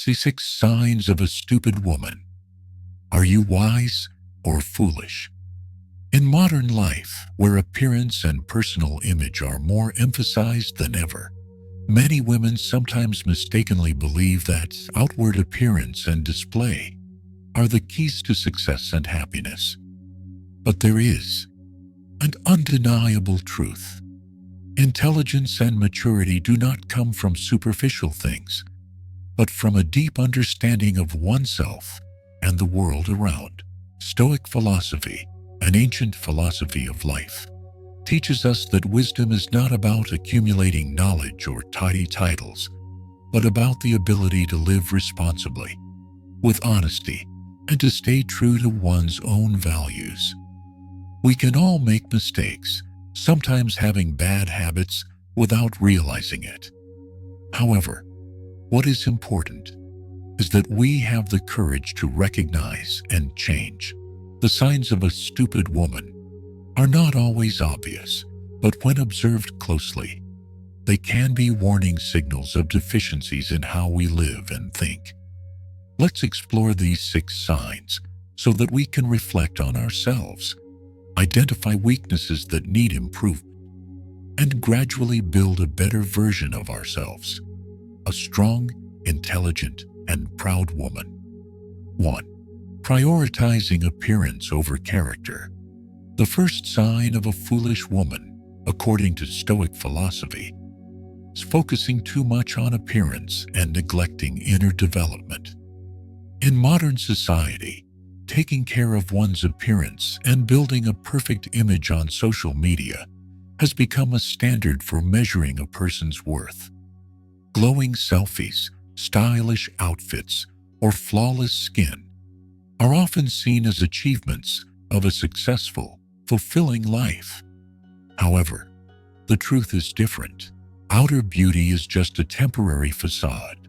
See 6 signs of a stupid woman. Are you wise or foolish? In modern life, where appearance and personal image are more emphasized than ever, many women sometimes mistakenly believe that outward appearance and display are the keys to success and happiness. But there is an undeniable truth. Intelligence and maturity do not come from superficial things, but from a deep understanding of oneself and the world around. Stoic philosophy, an ancient philosophy of life, teaches us that wisdom is not about accumulating knowledge or tidy titles, but about the ability to live responsibly, with honesty, and to stay true to one's own values. We can all make mistakes, sometimes having bad habits without realizing it. However, what is important is that we have the courage to recognize and change. The signs of a stupid woman are not always obvious, but when observed closely, they can be warning signals of deficiencies in how we live and think. Let's explore these 6 signs so that we can reflect on ourselves, identify weaknesses that need improvement, and gradually build a better version of ourselves. A strong, intelligent, and proud woman. 1. Prioritizing appearance over character. The first sign of a foolish woman, according to Stoic philosophy, is focusing too much on appearance and neglecting inner development. In modern society, taking care of one's appearance and building a perfect image on social media has become a standard for measuring a person's worth. Glowing selfies, stylish outfits, or flawless skin are often seen as achievements of a successful, fulfilling life. However, the truth is different. Outer beauty is just a temporary facade.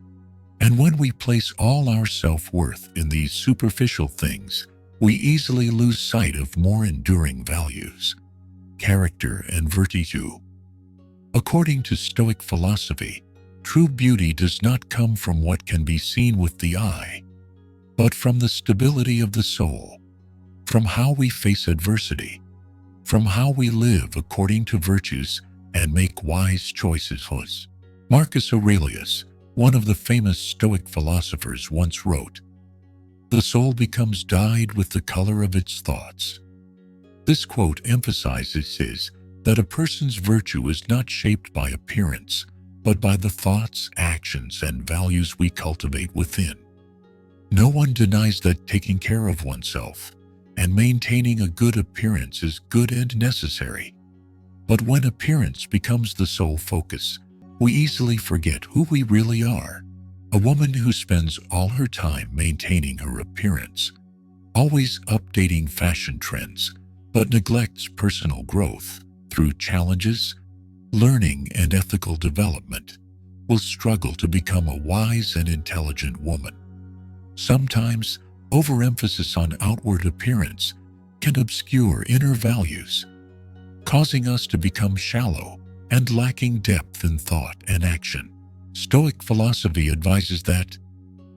And when we place all our self-worth in these superficial things, we easily lose sight of more enduring values, character, and virtue. According to Stoic philosophy, true beauty does not come from what can be seen with the eye, but from the stability of the soul, from how we face adversity, from how we live according to virtues and make wise choices. Marcus Aurelius, one of the famous Stoic philosophers, once wrote, "The soul becomes dyed with the color of its thoughts." This quote emphasizes that a person's virtue is not shaped by appearance, but by the thoughts, actions, and values we cultivate within. No one denies that taking care of oneself and maintaining a good appearance is good and necessary. But when appearance becomes the sole focus, we easily forget who we really are. A woman who spends all her time maintaining her appearance, always updating fashion trends, but neglects personal growth through challenges, learning, and ethical development, will struggle to become a wise and intelligent woman. Sometimes, overemphasis on outward appearance can obscure inner values, causing us to become shallow and lacking depth in thought and action. Stoic philosophy advises that,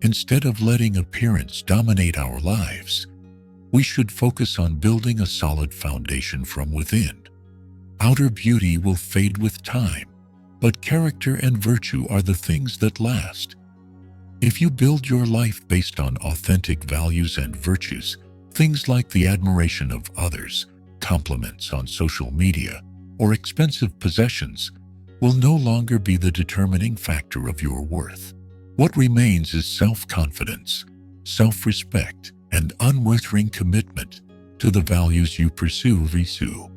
instead of letting appearance dominate our lives, we should focus on building a solid foundation from within. Outer beauty will fade with time, but character and virtue are the things that last. If you build your life based on authentic values and virtues, things like the admiration of others, compliments on social media, or expensive possessions will no longer be the determining factor of your worth. What remains is self-confidence, self-respect, and unwavering commitment to the values you pursue.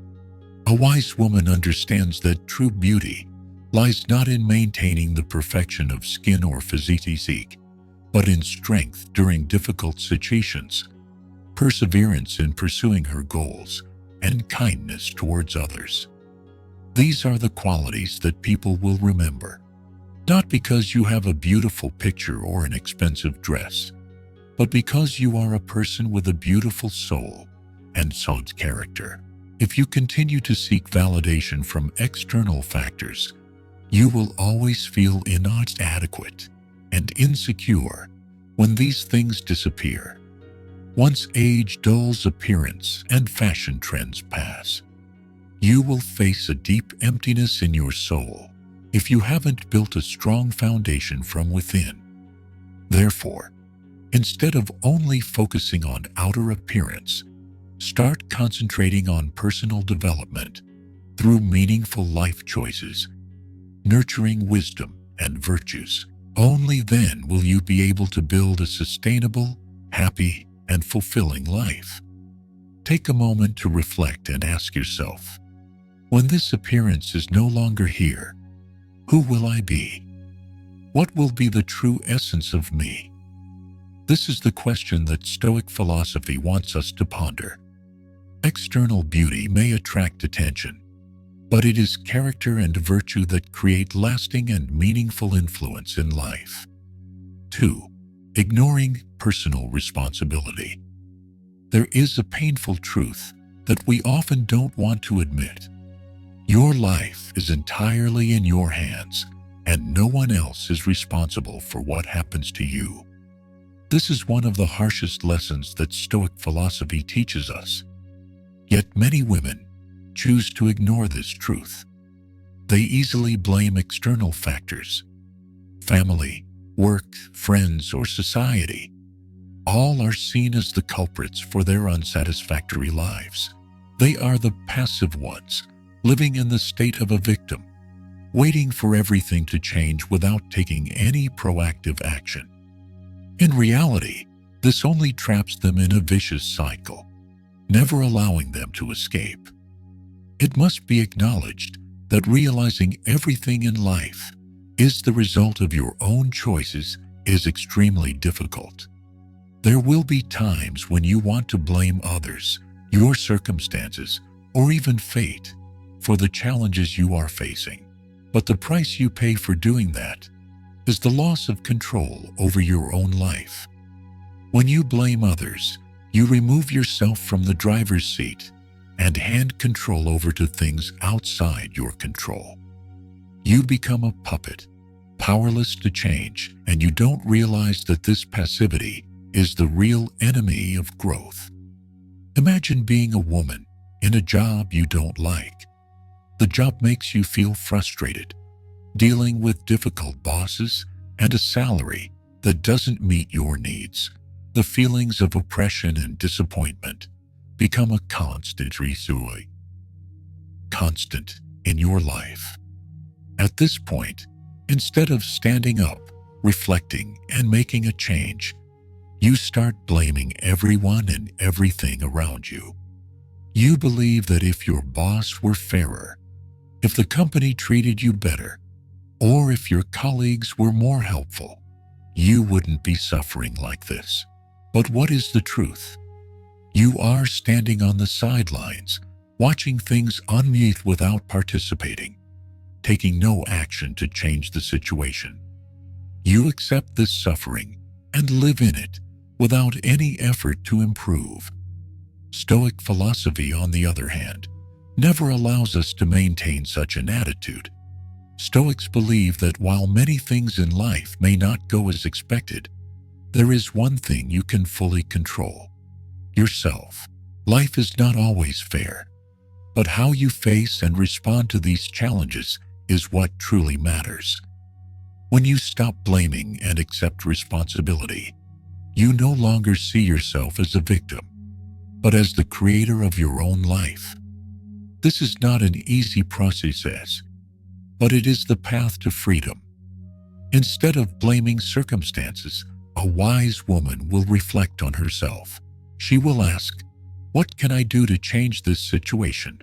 A wise woman understands that true beauty lies not in maintaining the perfection of skin or physique, but in strength during difficult situations, perseverance in pursuing her goals, and kindness towards others. These are the qualities that people will remember, not because you have a beautiful picture or an expensive dress, but because you are a person with a beautiful soul and solid character. If you continue to seek validation from external factors, you will always feel inadequate. and insecure when these things disappear. Once age dulls appearance and fashion trends pass, you will face a deep emptiness in your soul if you haven't built a strong foundation from within. Therefore, instead of only focusing on outer appearance, start concentrating on personal development through meaningful life choices, nurturing wisdom and virtues. Only then will you be able to build a sustainable, happy, and fulfilling life. Take a moment to reflect and ask yourself, when this appearance is no longer here, who will I be? What will be the true essence of me? This is the question that Stoic philosophy wants us to ponder. External beauty may attract attention, but it is character and virtue that create lasting and meaningful influence in life. 2. Ignoring personal responsibility. There is a painful truth that we often don't want to admit. Your life is entirely in your hands, and no one else is responsible for what happens to you. This is one of the harshest lessons that Stoic philosophy teaches us. Yet many women choose to ignore this truth. They easily blame external factors, family, work, friends, or society. All are seen as the culprits for their unsatisfactory lives. They are the passive ones, living in the state of a victim, waiting for everything to change without taking any proactive action. In reality, this only traps them in a vicious cycle, never allowing them to escape. It must be acknowledged that realizing everything in life is the result of your own choices is extremely difficult. There will be times when you want to blame others, your circumstances, or even fate for the challenges you are facing. But the price you pay for doing that is the loss of control over your own life. When you blame others, you remove yourself from the driver's seat and hand control over to things outside your control. You become a puppet, powerless to change, and you don't realize that this passivity is the real enemy of growth. Imagine being a woman in a job you don't like. The job makes you feel frustrated, dealing with difficult bosses and a salary that doesn't meet your needs. The feelings of oppression and disappointment become a constant in your life. At this point, instead of standing up, reflecting, and making a change, you start blaming everyone and everything around you. You believe that if your boss were fairer, if the company treated you better, or if your colleagues were more helpful, you wouldn't be suffering like this. But what is the truth? You are standing on the sidelines, watching things unmute without participating, taking no action to change the situation. You accept this suffering and live in it without any effort to improve. Stoic philosophy, on the other hand, never allows us to maintain such an attitude. Stoics believe that while many things in life may not go as expected, there is one thing you can fully control: yourself. Life is not always fair, but how you face and respond to these challenges is what truly matters. When you stop blaming and accept responsibility, you no longer see yourself as a victim, but as the creator of your own life. This is not an easy process, but it is the path to freedom. Instead of blaming circumstances, a wise woman will reflect on herself. She will ask, "What can I do to change this situation?"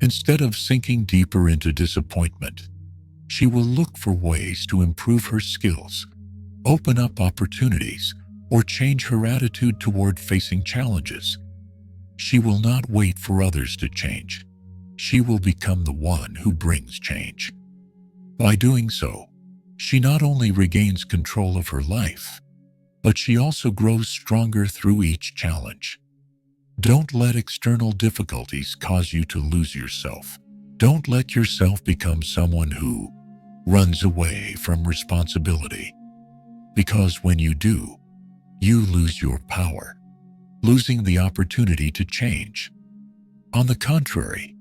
Instead of sinking deeper into disappointment, she will look for ways to improve her skills, open up opportunities, or change her attitude toward facing challenges. She will not wait for others to change. She will become the one who brings change. By doing so, she not only regains control of her life, but she also grows stronger through each challenge. Don't let external difficulties cause you to lose yourself. Don't let yourself become someone who runs away from responsibility. because when you do, you lose your power, losing the opportunity to change. On the contrary,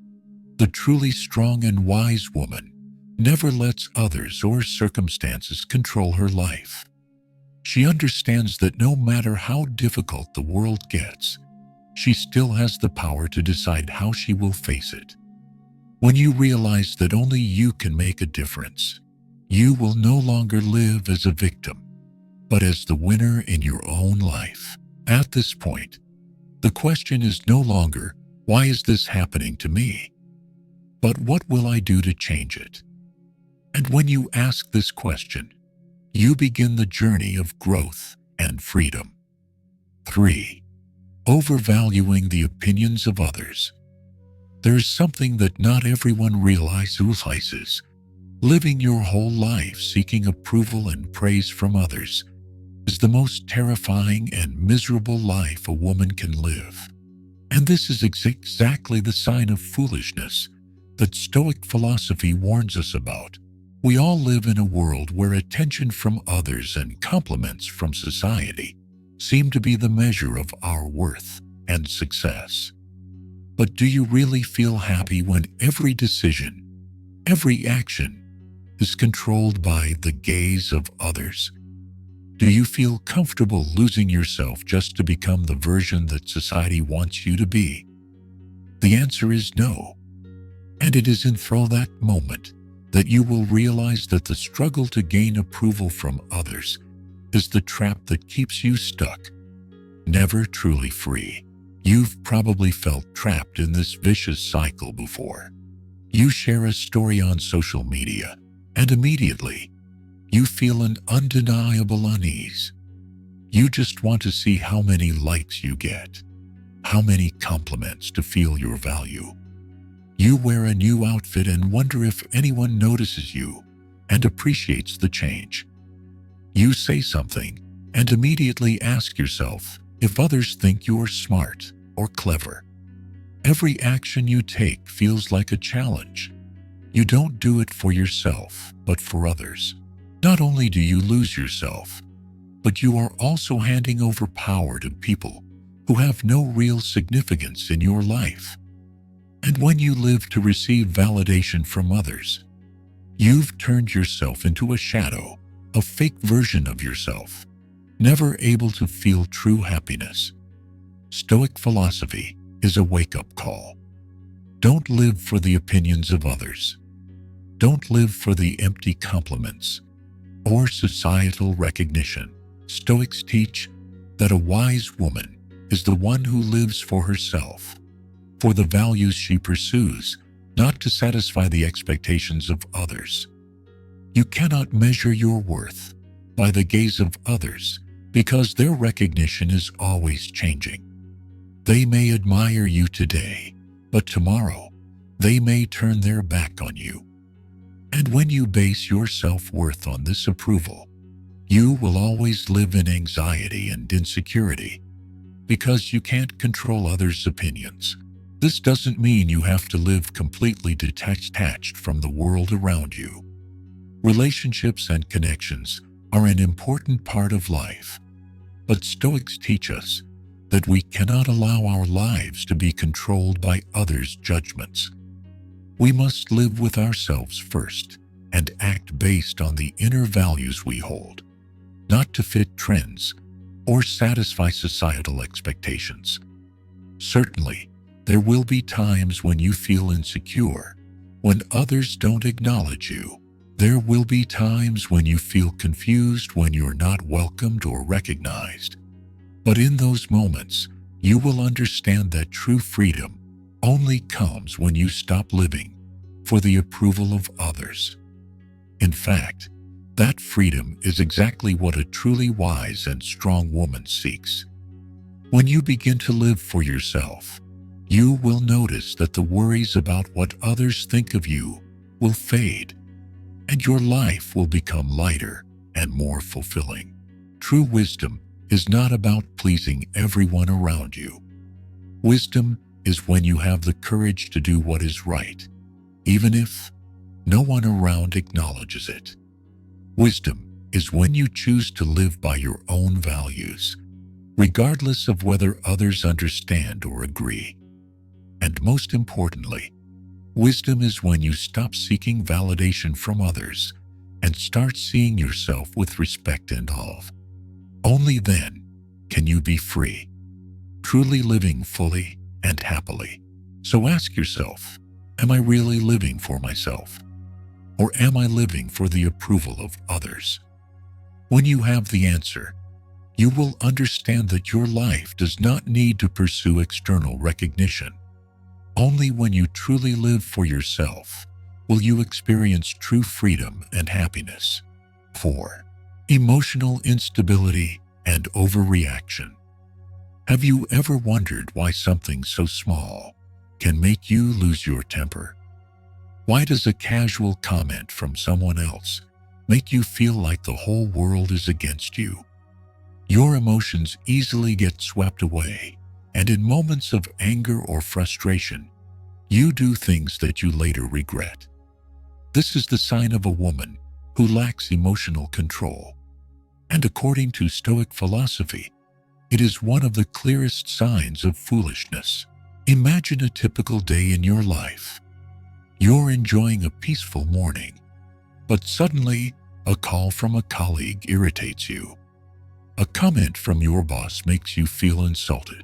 the truly strong and wise woman never lets others or circumstances control her life. She understands that no matter how difficult the world gets, she still has the power to decide how she will face it. When you realize that only you can make a difference, you will no longer live as a victim, but as the winner in your own life. At this point, the question is no longer, why is this happening to me? But what will I do to change it? And when you ask this question, you begin the journey of growth and freedom. 3. Overvaluing the opinions of others. There is something that not everyone realizes. Living your whole life seeking approval and praise from others is the most terrifying and miserable life a woman can live. And this is exactly the sign of foolishness that Stoic philosophy warns us about. We all live in a world where attention from others and compliments from society seem to be the measure of our worth and success. But do you really feel happy when every decision, every action is controlled by the gaze of others? Do you feel comfortable losing yourself just to become the version that society wants you to be? The answer is no. And it is in that moment that you will realize that the struggle to gain approval from others is the trap that keeps you stuck, never truly free. You've probably felt trapped in this vicious cycle before. You share a story on social media, and immediately, you feel an undeniable unease. You just want to see how many likes you get, how many compliments to feel your value. You wear a new outfit and wonder if anyone notices you and appreciates the change. You say something and immediately ask yourself if others think you're smart or clever. Every action you take feels like a challenge. You don't do it for yourself, but for others. Not only do you lose yourself, but you are also handing over power to people who have no real significance in your life. And when you live to receive validation from others, you've turned yourself into a shadow, a fake version of yourself, never able to feel true happiness. Stoic philosophy is a wake-up call. Don't live for the opinions of others. Don't live for the empty compliments or societal recognition. Stoics teach that a wise woman is the one who lives for herself, for the values she pursues, not to satisfy the expectations of others. You cannot measure your worth by the gaze of others because their recognition is always changing. They may admire you today, but tomorrow they may turn their back on you. And when you base your self-worth on this approval, you will always live in anxiety and insecurity because you can't control others' opinions. This doesn't mean you have to live completely detached from the world around you. Relationships and connections are an important part of life, but Stoics teach us that we cannot allow our lives to be controlled by others' judgments. We must live with ourselves first and act based on the inner values we hold, not to fit trends or satisfy societal expectations. Certainly, there will be times when you feel insecure, when others don't acknowledge you. There will be times when you feel confused when you're not welcomed or recognized. But in those moments, you will understand that true freedom only comes when you stop living for the approval of others. In fact, that freedom is exactly what a truly wise and strong woman seeks. When you begin to live for yourself, you will notice that the worries about what others think of you will fade, and your life will become lighter and more fulfilling. True wisdom is not about pleasing everyone around you. Wisdom is when you have the courage to do what is right, even if no one around acknowledges it. Wisdom is when you choose to live by your own values, regardless of whether others understand or agree. And most importantly, wisdom is when you stop seeking validation from others and start seeing yourself with respect and awe. Only then can you be free, truly living fully and happily. So ask yourself, am I really living for myself? Or am I living for the approval of others? When you have the answer, you will understand that your life does not need to pursue external recognition. Only when you truly live for yourself will you experience true freedom and happiness. 4. Emotional instability and overreaction. Have you ever wondered why something so small can make you lose your temper? Why does a casual comment from someone else make you feel like the whole world is against you? Your emotions easily get swept away, and in moments of anger or frustration, you do things that you later regret. This is the sign of a woman who lacks emotional control. And according to Stoic philosophy, it is one of the clearest signs of foolishness. Imagine a typical day in your life. You're enjoying a peaceful morning, but suddenly a call from a colleague irritates you. A comment from your boss makes you feel insulted.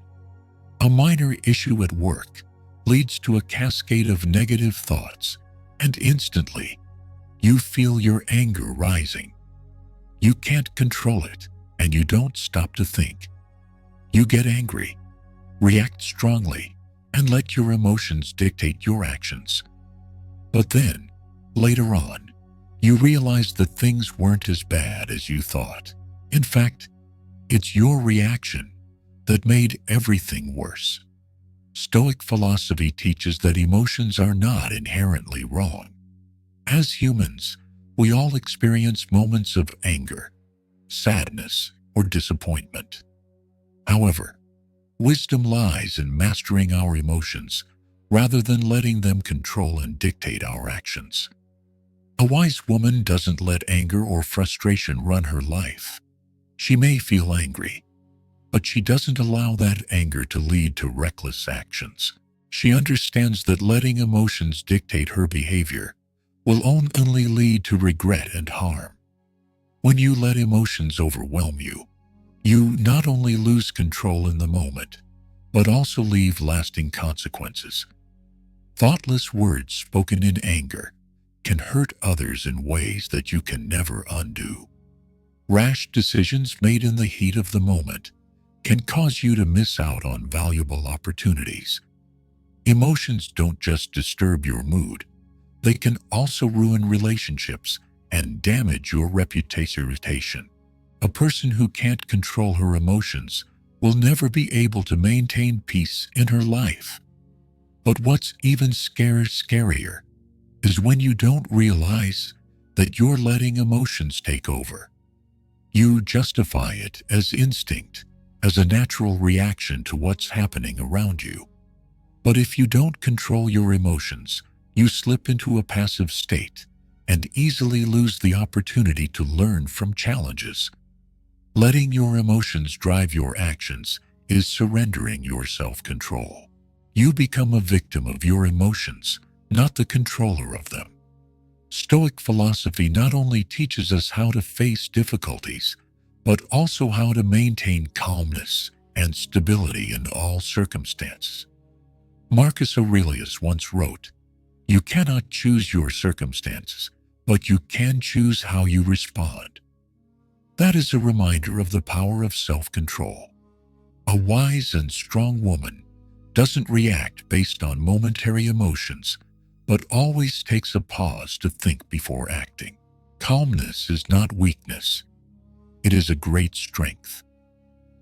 A minor issue at work leads to a cascade of negative thoughts, and instantly, you feel your anger rising. You can't control it, and you don't stop to think. You get angry, react strongly, and let your emotions dictate your actions. But then, later on, you realize that things weren't as bad as you thought. In fact, it's your reaction that made everything worse. Stoic philosophy teaches that emotions are not inherently wrong. As humans, we all experience moments of anger, sadness, or disappointment. However, wisdom lies in mastering our emotions rather than letting them control and dictate our actions. A wise woman doesn't let anger or frustration run her life. She may feel angry, but she doesn't allow that anger to lead to reckless actions. She understands that letting emotions dictate her behavior will only lead to regret and harm. When you let emotions overwhelm you, you not only lose control in the moment, but also leave lasting consequences. Thoughtless words spoken in anger can hurt others in ways that you can never undo. Rash decisions made in the heat of the moment can cause you to miss out on valuable opportunities. Emotions don't just disturb your mood, they can also ruin relationships and damage your reputation. A person who can't control her emotions will never be able to maintain peace in her life. But what's even scarier is when you don't realize that you're letting emotions take over. You justify it as instinct, as a natural reaction to what's happening around you. But if you don't control your emotions, you slip into a passive state and easily lose the opportunity to learn from challenges. Letting your emotions drive your actions is surrendering your self-control. You become a victim of your emotions, not the controller of them. Stoic philosophy not only teaches us how to face difficulties, but also how to maintain calmness and stability in all circumstances. Marcus Aurelius once wrote, "You cannot choose your circumstances, but you can choose how you respond." That is a reminder of the power of self-control. A wise and strong woman doesn't react based on momentary emotions, but always takes a pause to think before acting. Calmness is not weakness. It is a great strength.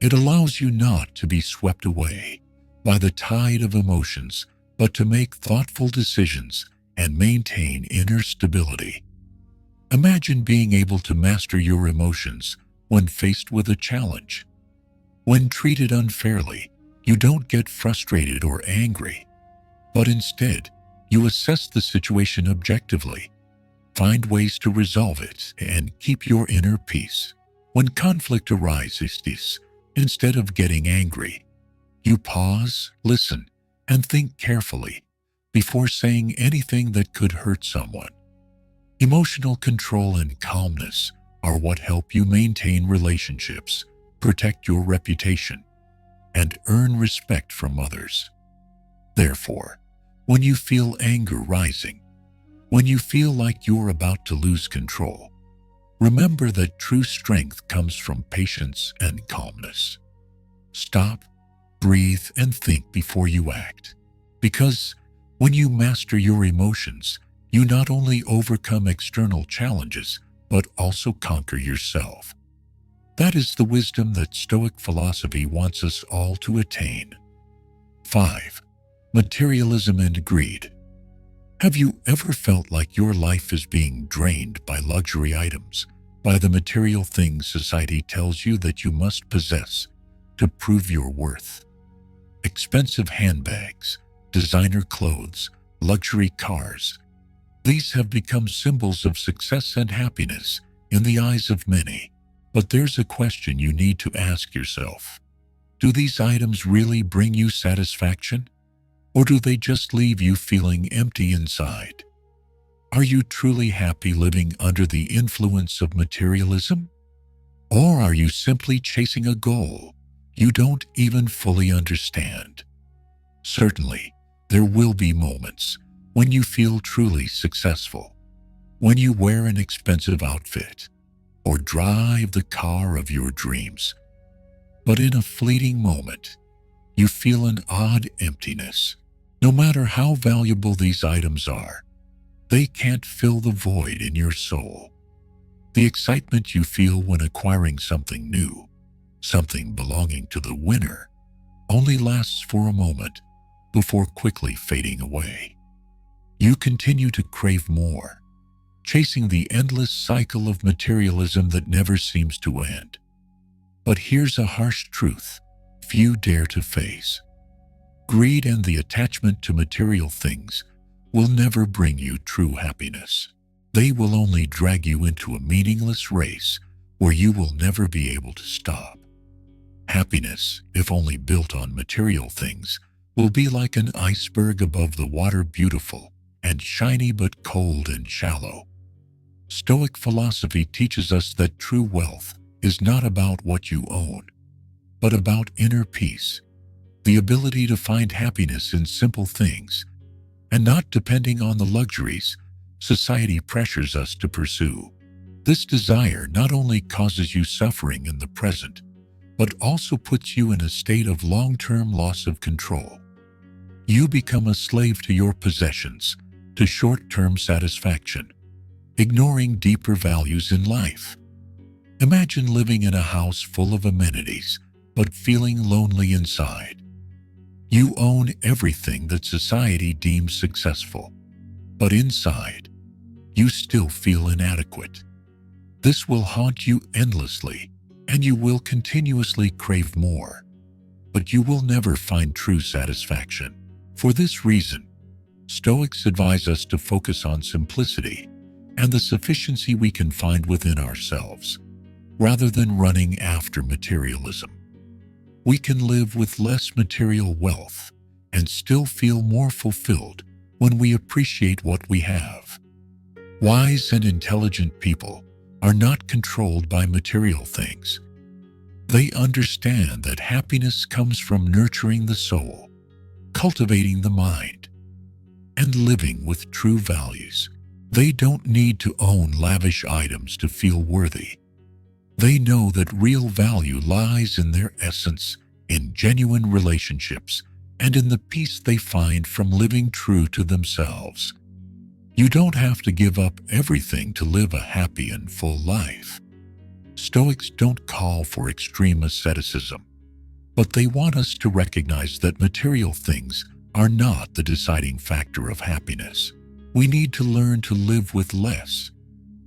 It allows you not to be swept away by the tide of emotions, but to make thoughtful decisions and maintain inner stability. Imagine being able to master your emotions when faced with a challenge. When treated unfairly, you don't get frustrated or angry, but instead, you assess the situation objectively. Find ways to resolve it and keep your inner peace. When conflict arises, instead of getting angry, you pause, listen, and think carefully before saying anything that could hurt someone. Emotional control and calmness are what help you maintain relationships, protect your reputation, and earn respect from others. Therefore, when you feel anger rising, when you feel like you're about to lose control, remember that true strength comes from patience and calmness. Stop, breathe, and think before you act. Because when you master your emotions, you not only overcome external challenges, but also conquer yourself. That is the wisdom that Stoic philosophy wants us all to attain. 5. Materialism and greed. Have you ever felt like your life is being drained by luxury items, by the material things society tells you that you must possess to prove your worth? Expensive handbags, designer clothes, luxury cars. These have become symbols of success and happiness in the eyes of many. But there's a question you need to ask yourself. Do these items really bring you satisfaction? Or do they just leave you feeling empty inside? Are you truly happy living under the influence of materialism? Or are you simply chasing a goal you don't even fully understand? Certainly, there will be moments when you feel truly successful, when you wear an expensive outfit or drive the car of your dreams. But in a fleeting moment, you feel an odd emptiness. No matter how valuable these items are, they can't fill the void in your soul. The excitement you feel when acquiring something new, something belonging to the winner, only lasts for a moment before quickly fading away. You continue to crave more, chasing the endless cycle of materialism that never seems to end. But here's a harsh truth few dare to face. Greed and the attachment to material things will never bring you true happiness. They will only drag you into a meaningless race where you will never be able to stop. Happiness, if only built on material things, will be like an iceberg above the water, beautiful and shiny but cold and shallow. Stoic philosophy teaches us that true wealth is not about what you own, but about inner peace, the ability to find happiness in simple things, and not depending on the luxuries society pressures us to pursue. This desire not only causes you suffering in the present, but also puts you in a state of long-term loss of control. You become a slave to your possessions, to short-term satisfaction, ignoring deeper values in life. Imagine living in a house full of amenities, but feeling lonely inside. You own everything that society deems successful, but inside, you still feel inadequate. This will haunt you endlessly, and you will continuously crave more, but you will never find true satisfaction. For this reason, Stoics advise us to focus on simplicity and the sufficiency we can find within ourselves, rather than running after materialism. We can live with less material wealth and still feel more fulfilled when we appreciate what we have. Wise and intelligent people are not controlled by material things. They understand that happiness comes from nurturing the soul, cultivating the mind, and living with true values. They don't need to own lavish items to feel worthy. They know that real value lies in their essence, in genuine relationships, and in the peace they find from living true to themselves. You don't have to give up everything to live a happy and full life. Stoics don't call for extreme asceticism, but they want us to recognize that material things are not the deciding factor of happiness. We need to learn to live with less,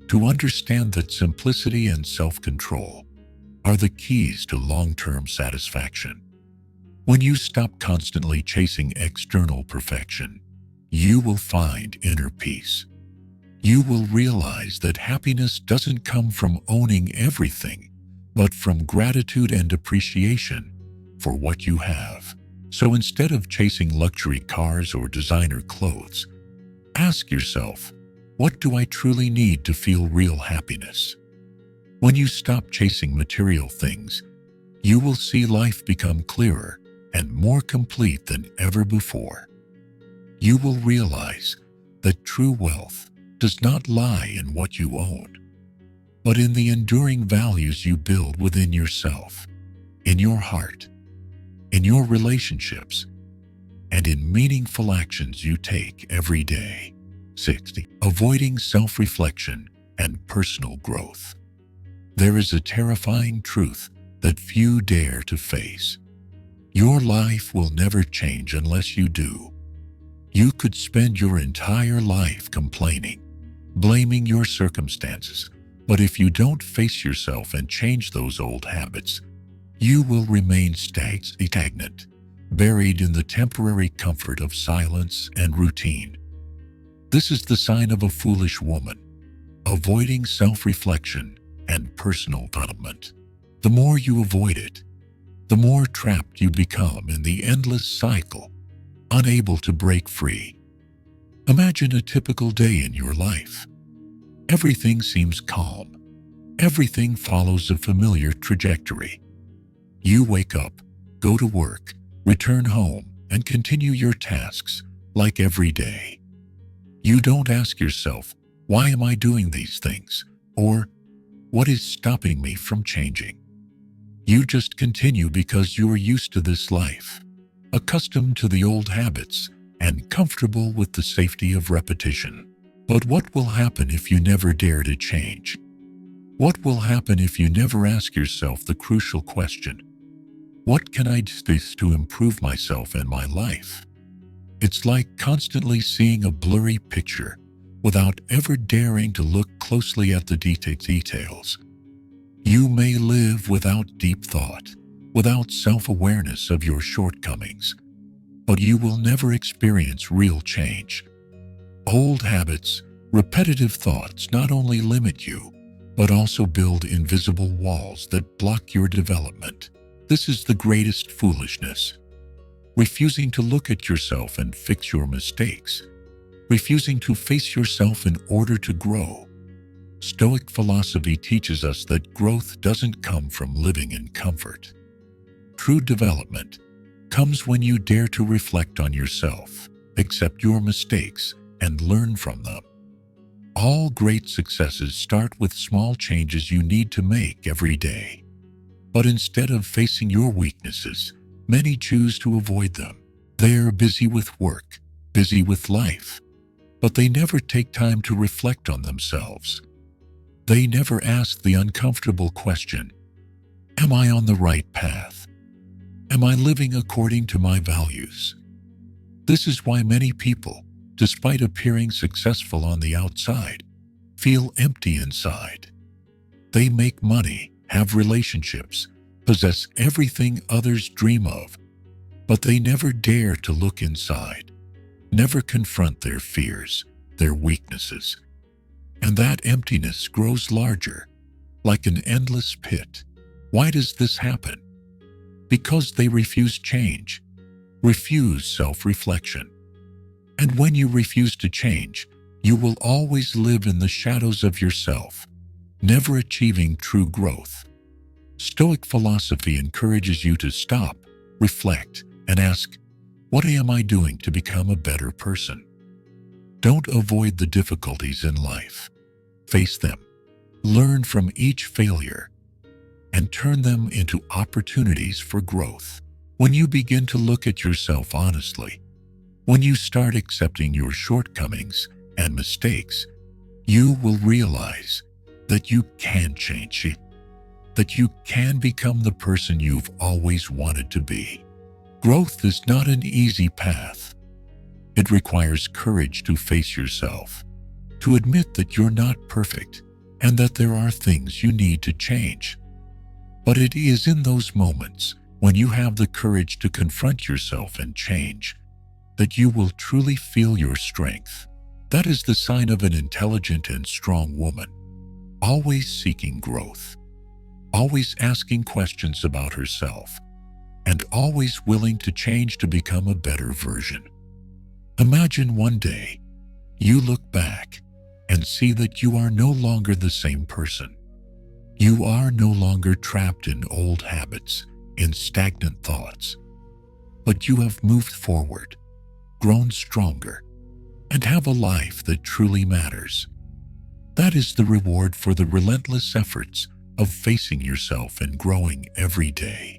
to understand that simplicity and self-control are the keys to long-term satisfaction. When you stop constantly chasing external perfection, you will find inner peace. You will realize that happiness doesn't come from owning everything, but from gratitude and appreciation for what you have. So instead of chasing luxury cars or designer clothes, ask yourself, what do I truly need to feel real happiness? When you stop chasing material things, you will see life become clearer and more complete than ever before. You will realize that true wealth does not lie in what you own, but in the enduring values you build within yourself, in your heart, in your relationships, and in meaningful actions you take every day. 60. Avoiding self-reflection and personal growth. There is a terrifying truth that few dare to face. Your life will never change unless you do. You could spend your entire life complaining, blaming your circumstances, but if you don't face yourself and change those old habits, you will remain stagnant, buried in the temporary comfort of silence and routine. This is the sign of a foolish woman, avoiding self-reflection and personal development. The more you avoid it, the more trapped you become in the endless cycle, unable to break free. Imagine a typical day in your life. Everything seems calm. Everything follows a familiar trajectory. You wake up, go to work, return home, and continue your tasks like every day. You don't ask yourself, why am I doing these things? Or, what is stopping me from changing? You just continue because you're used to this life, accustomed to the old habits, and comfortable with the safety of repetition. But what will happen if you never dare to change? What will happen if you never ask yourself the crucial question, what can I do to improve myself and my life? It's like constantly seeing a blurry picture without ever daring to look closely at the details. You may live without deep thought, without self-awareness of your shortcomings, but you will never experience real change. Old habits, repetitive thoughts not only limit you, but also build invisible walls that block your development. This is the greatest foolishness. Refusing to look at yourself and fix your mistakes. Refusing to face yourself in order to grow. Stoic philosophy teaches us that growth doesn't come from living in comfort. True development comes when you dare to reflect on yourself, accept your mistakes, and learn from them. All great successes start with small changes you need to make every day. But instead of facing your weaknesses, many choose to avoid them. They are busy with work, busy with life, but they never take time to reflect on themselves. They never ask the uncomfortable question, am I on the right path? Am I living according to my values? This is why many people, despite appearing successful on the outside, feel empty inside. They make money, have relationships, possess everything others dream of, but they never dare to look inside, never confront their fears, their weaknesses. And that emptiness grows larger, like an endless pit. Why does this happen? Because they refuse change, refuse self-reflection. And when you refuse to change, you will always live in the shadows of yourself, never achieving true growth. Stoic philosophy encourages you to stop, reflect, and ask, what am I doing to become a better person? Don't avoid the difficulties in life. Face them, learn from each failure, and turn them into opportunities for growth. When you begin to look at yourself honestly, when you start accepting your shortcomings and mistakes, you will realize that you can change it, that you can become the person you've always wanted to be. Growth is not an easy path. It requires courage to face yourself, to admit that you're not perfect and that there are things you need to change. But it is in those moments when you have the courage to confront yourself and change that you will truly feel your strength. That is the sign of an intelligent and strong woman, always seeking growth, always asking questions about herself, and always willing to change to become a better version. Imagine one day you look back and see that you are no longer the same person. You are no longer trapped in old habits, in stagnant thoughts, but you have moved forward, grown stronger, and have a life that truly matters. That is the reward for the relentless efforts of facing yourself and growing every day.